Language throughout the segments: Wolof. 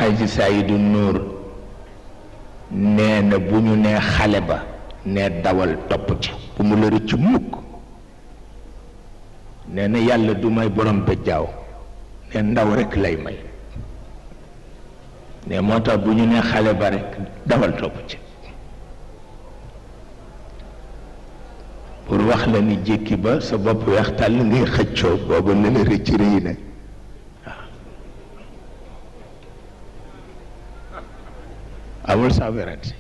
Xaaji Saydu Nuur nee na bu ñu nee xale ba nee dawal topp ci bu mu la rëcc mukk. nee na yàlla du may borom bëjjaaw ne ndaw rekk lay may ne moo tax bu ñu nee xale ba rekk dawal topp ci pour wax la ni jékki ba sa bopp weex tàll ngay xëccoo booba la la rëcc rëy na amul sax werante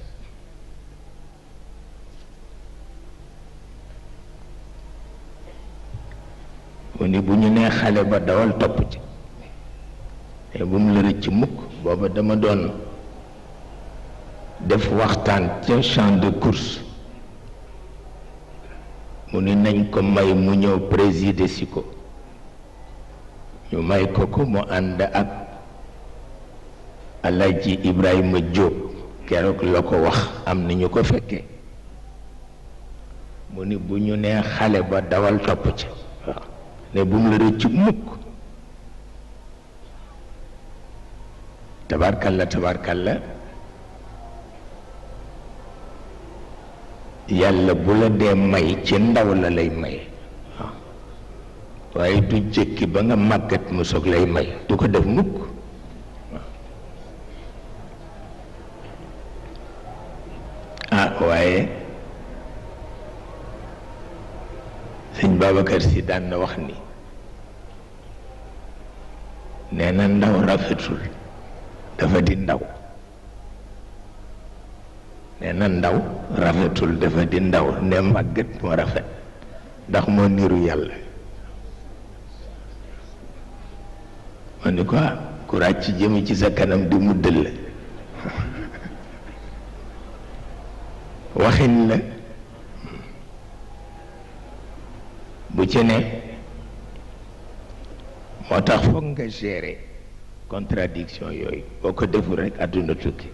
mu ni bu ñu nee xale ba dawal topp ci te bu mu la rëcc mukk booba dama doon def waxtaan ca champ de course mu ni nañ ko may mu ñëw présider si ko ñu may ko ko mu ànd ak Alaaji Ibrahima Diop keroog la ko wax am na ñu ko fekkee mu ni bu ñu nee xale ba dawal topp ci waaw ne bu mu la rëcc mukk tabarkalla yàlla bu la dee may ci ndaw la lay may waaw waaye du jëkki ba nga màggat mu soog lay may du ko def mukk waaye sëñ Babacar Si daan na wax ni nee na ndaw rafetul dafa di ndaw nee na ndaw rafetul dafa di ndaw ne màggat moo rafet ndax moo niru yàlla ma ni ko ku ràcc jëmi ci sa kanam di mu dëll waxin la bu ci ne moo tax foog nga gérer contradiction yooyu boo ko deful rekk àdduna tukki